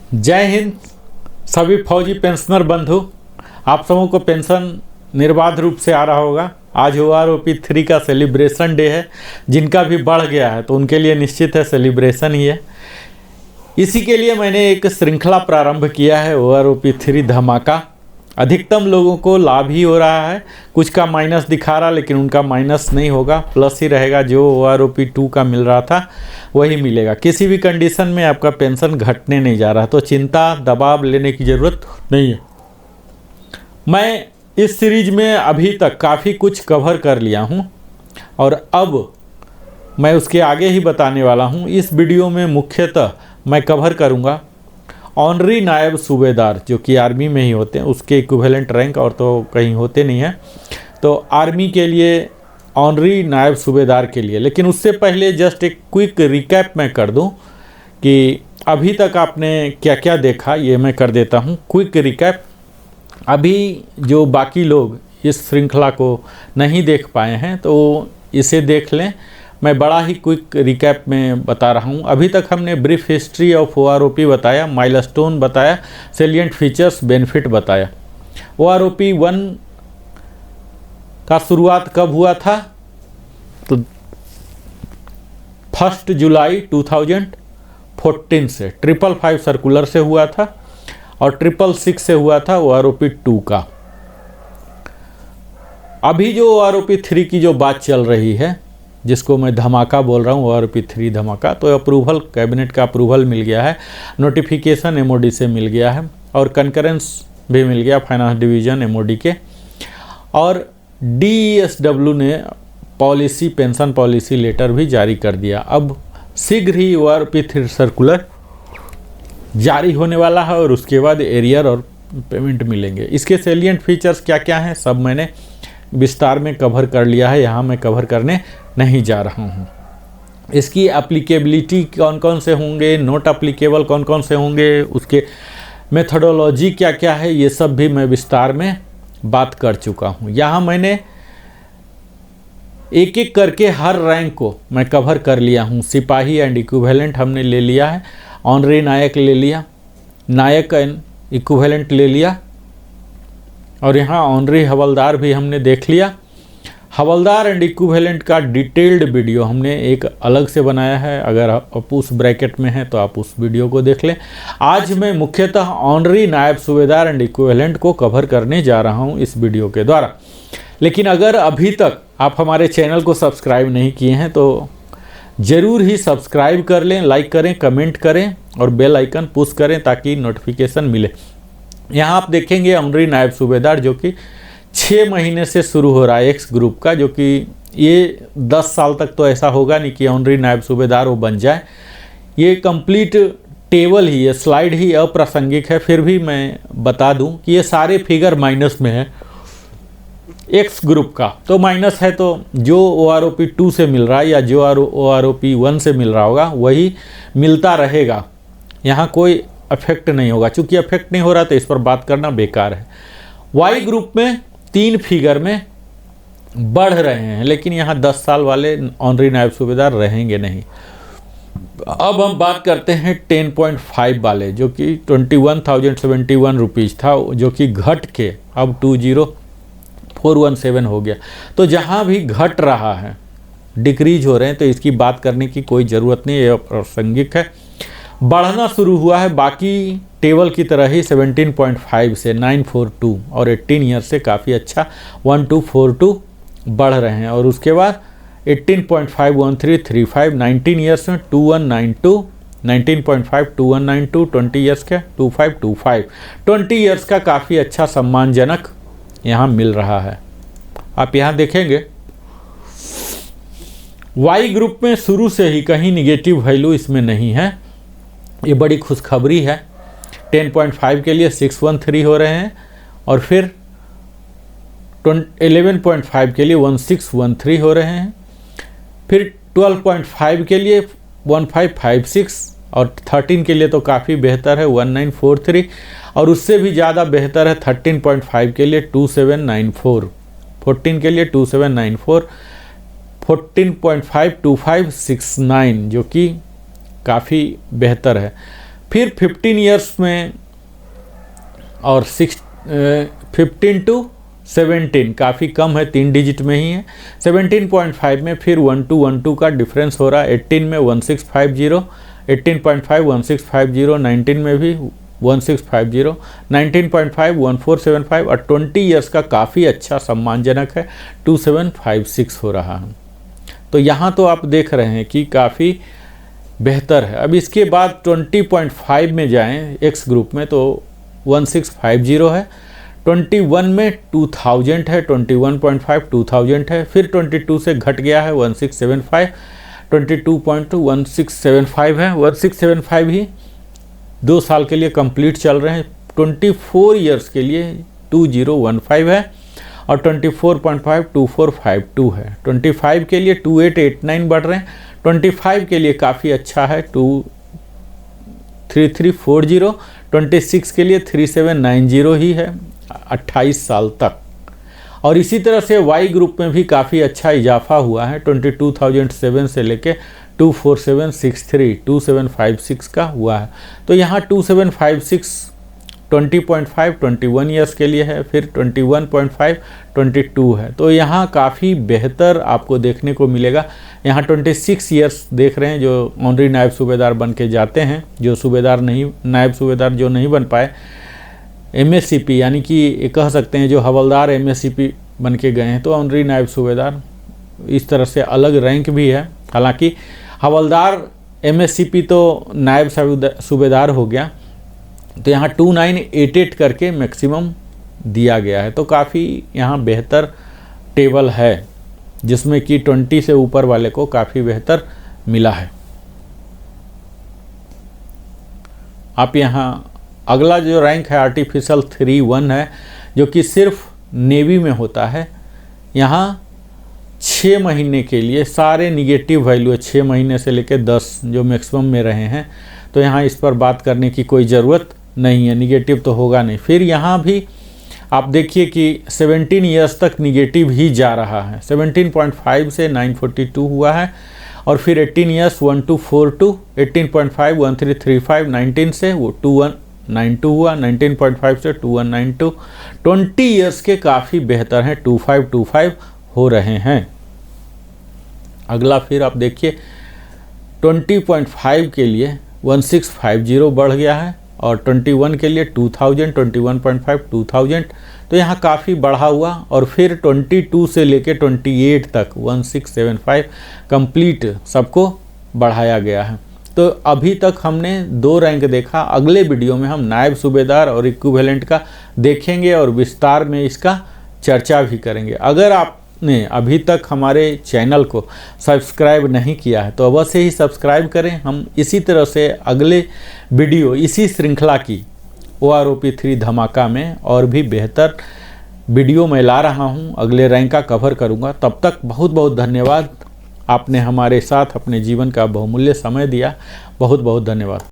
जय हिंद सभी फौजी पेंशनर बंधु। आप सबों को पेंशन निर्बाध रूप से आ रहा होगा। आज OROP 3 का सेलिब्रेशन डे है। जिनका भी बढ़ गया है तो उनके लिए निश्चित है सेलिब्रेशन ही है। इसी के लिए मैंने एक श्रृंखला प्रारंभ किया है OROP 3 धमाका। अधिकतम लोगों को लाभ ही हो रहा है। कुछ का माइनस दिखा रहा, लेकिन उनका माइनस नहीं होगा, प्लस ही रहेगा। जो OROP 2 का मिल रहा था वही मिलेगा। किसी भी कंडीशन में आपका पेंशन घटने नहीं जा रहा, तो चिंता दबाव लेने की ज़रूरत नहीं है। मैं इस सीरीज में अभी तक काफ़ी कुछ कवर कर लिया हूँ और अब मैं उसके आगे ही बताने वाला हूँ। इस वीडियो में मुख्यतः मैं कवर करूँगा ऑनरी नायब सूबेदार, जो कि आर्मी में ही होते हैं, उसके इक्विवेलेंट रैंक और तो कहीं होते नहीं हैं। तो आर्मी के लिए ऑनरी नायब सूबेदार के लिए, लेकिन उससे पहले जस्ट एक क्विक रिकैप मैं कर दूं कि अभी तक आपने क्या क्या देखा, ये मैं कर देता हूं क्विक रिकैप। अभी जो बाकी लोग इस श्रृंखला को नहीं देख पाए हैं तो इसे देख लें। मैं बड़ा ही क्विक रिकैप में बता रहा हूं। अभी तक हमने ब्रीफ हिस्ट्री ऑफ OROP बताया, माइलस्टोन बताया, सेलिएंट फीचर्स, बेनिफिट बताया। OROP 1 का शुरुआत कब हुआ था? तो 1 जुलाई 2014 से 555 सर्कुलर से हुआ था और 666 से हुआ था OROP 2 का। अभी जो OROP 3 की जो बात चल रही है, जिसको मैं धमाका बोल रहा हूँ, OROP 3 धमाका, तो अप्रूवल, कैबिनेट का अप्रूवल मिल गया है, नोटिफिकेशन MOD से मिल गया है और कंकरेंस भी मिल गया फाइनेंस डिवीज़न MOD के। और DESW ने पॉलिसी, पेंशन पॉलिसी लेटर भी जारी कर दिया। अब शीघ्र ही OROP 3 सर्कुलर जारी होने वाला है और उसके बाद एरियर और पेमेंट मिलेंगे। इसके सेलिएंट फीचर्स क्या क्या हैं सब मैंने विस्तार में कवर कर लिया है, यहाँ मैं कवर करने नहीं जा रहा हूँ। इसकी एप्लीकेबिलिटी कौन कौन से होंगे, नोट एप्लीकेबल कौन कौन से होंगे, उसके मेथडोलॉजी क्या क्या है, ये सब भी मैं विस्तार में बात कर चुका हूँ। यहाँ मैंने एक एक करके हर रैंक को मैं कवर कर लिया हूँ। सिपाही एंड इक्विवेलेंट हमने ले लिया है, ऑनरी नायक ले लिया, नायक एंड इक्विवेलेंट ले लिया और यहाँ ऑनरी हवलदार भी हमने देख लिया। हवलदार एंड इक्विवेलेंट का डिटेल्ड वीडियो हमने एक अलग से बनाया है, अगर आप उस ब्रैकेट में हैं तो आप उस वीडियो को देख लें। आज मैं मुख्यतः ऑनरी नायब सूबेदार एंड इक्विवेलेंट को कवर करने जा रहा हूं इस वीडियो के द्वारा। लेकिन अगर अभी तक आप हमारे चैनल को सब्सक्राइब नहीं किए हैं तो ज़रूर ही सब्सक्राइब कर लें, लाइक करें, कमेंट करें और बेल आइकन पुश करें ताकि नोटिफिकेशन मिले। यहाँ आप देखेंगे ऑनरी नायब सूबेदार जो कि 6 महीने से शुरू हो रहा है एक्स ग्रुप का, जो कि ये 10 साल तक तो ऐसा होगा नहीं कि ऑनरी नायब सूबेदार वो बन जाए। ये कंप्लीट टेबल ही है, स्लाइड ही अप्रासंगिक है, फिर भी मैं बता दूं कि ये सारे फिगर माइनस में है एक्स ग्रुप का। तो माइनस है तो जो OROP 2 से मिल रहा है या जो OROP 1 से मिल रहा होगा वही मिलता रहेगा। यहाँ कोई अफेक्ट नहीं होगा। चूँकि अफेक्ट नहीं हो रहा तो इस पर बात करना बेकार है। वाई ग्रुप में 3 फिगर में बढ़ रहे हैं, लेकिन यहाँ 10 साल वाले ऑनरी नायब सूबेदार रहेंगे नहीं। अब हम बात करते हैं 10.5 वाले, जो कि 21,071 रुपीज़ था, जो कि घट के अब 20,417 हो गया। तो जहाँ भी घट रहा है, डिक्रीज हो रहे हैं, तो इसकी बात करने की कोई ज़रूरत नहीं, ये प्रासंगिक है। बढ़ना शुरू हुआ है बाकी टेबल की तरह ही 17.5 से 942 और 18 ईयर से काफ़ी अच्छा 1242 बढ़ रहे हैं। और उसके बाद 18.5 1335, 19 ईयर्स में 2192, 19.5 2192, 20 ईयर्स के 2525, 20 ईयर्स का काफ़ी अच्छा सम्मानजनक यहाँ मिल रहा है। आप यहाँ देखेंगे वाई ग्रुप में शुरू से ही कहीं निगेटिव वैल्यू इसमें नहीं है, ये बड़ी खुशखबरी है। 10.5 के लिए 613 हो रहे हैं और फिर 11.5 के लिए 1613 हो रहे हैं, फिर 12.5 के लिए 1556 और 13 के लिए तो काफ़ी बेहतर है 1943 और उससे भी ज़्यादा बेहतर है 13.5 के लिए 2794, 14 के लिए 2794, 14.5 2569 जो कि काफ़ी बेहतर है। फिर 15 ईयर्स में और 15 to 17 काफ़ी कम है, 3 डिजिट में ही है। 17.5 में फिर 1212 का डिफरेंस हो रहा है। 18 में 1650, 18.5 1650, 19 में भी 1650, 19.5 1475 और 20 ईयर्स का काफ़ी अच्छा सम्मानजनक है, 2756 हो रहा है। तो यहाँ तो आप देख रहे हैं कि काफ़ी बेहतर है। अब इसके बाद 20.5 में जाएं एक्स ग्रुप में तो 1650 है, 21 में 2000 है, 21.5 2000 है, फिर 22 से घट गया है 1675, 22.2 1675 है, 1675 ही 2 साल के लिए कंप्लीट चल रहे हैं। 24 ईयर्स के लिए 2015 है और 24.5 2452 है। 25 के लिए 2889 बढ़ रहे हैं, 25 के लिए काफ़ी अच्छा है 23340, 26 के लिए 3790 ही है 28 साल तक। और इसी तरह से वाई ग्रुप में भी काफ़ी अच्छा इजाफा हुआ है, 22,007 से लेके 24763 2756 का हुआ है। तो यहाँ 2756 20.5 21 ईयर्स के लिए है, फिर 21.5 22 है। तो यहाँ काफ़ी बेहतर आपको देखने को मिलेगा। यहाँ 26 ईयर्स देख रहे हैं जो ऑनरी नायब सूबेदार बन के जाते हैं, जो सूबेदार नहीं, नायब सूबेदार जो नहीं बन पाए, एमएससीपी यानी कि कह सकते हैं जो हवलदार एमएससीपी बन के गए हैं, तो ऑनरी नायब सूबेदार इस तरह से अलग रैंक भी है। हालांकि हवलदार एमएससीपी तो नायब सूबेदार हो गया, तो यहाँ 2988 करके मैक्सिमम दिया गया है। तो काफ़ी यहाँ बेहतर टेबल है, जिसमें कि 20 से ऊपर वाले को काफ़ी बेहतर मिला है। आप यहाँ अगला जो रैंक है आर्टिफिशियल 3-1 है, जो कि सिर्फ नेवी में होता है। यहाँ 6 महीने के लिए सारे निगेटिव वैल्यू है, 6 महीने से लेकर 10 जो मैक्सिमम में रहे हैं। तो यहाँ इस पर बात करने की कोई ज़रूरत नहीं है, निगेटिव तो होगा नहीं। फिर यहाँ भी आप देखिए कि 17 ईयर्स तक निगेटिव ही जा रहा है, 17.5 से 942 हुआ है, और फिर 18 ईयर्स 1242, 18.5 1335, 19 से वो 2192 हुआ, 19.5 से 2192, 20 ईयर्स के काफ़ी बेहतर हैं, 2525 हो रहे हैं। अगला फिर आप देखिए 20.5 के लिए 1650 बढ़ गया है, और 21 के लिए 2000, 21.5 2000, तो यहाँ काफ़ी बढ़ा हुआ। और फिर 22 से लेके 28 तक 1675 कंप्लीट सबको बढ़ाया गया है। तो अभी तक हमने 2 रैंक देखा। अगले वीडियो में हम नायब सूबेदार और इक्विवेलेंट का देखेंगे और विस्तार में इसका चर्चा भी करेंगे। अगर आपने अभी तक हमारे चैनल को सब्सक्राइब नहीं किया है तो अवश्य ही सब्सक्राइब करें। हम इसी तरह से अगले वीडियो इसी श्रृंखला की OROP 3 धमाका में और भी बेहतर वीडियो मैं ला रहा हूं, अगले रैंक का कवर करूंगा। तब तक बहुत बहुत धन्यवाद। आपने हमारे साथ अपने जीवन का बहुमूल्य समय दिया। बहुत बहुत धन्यवाद।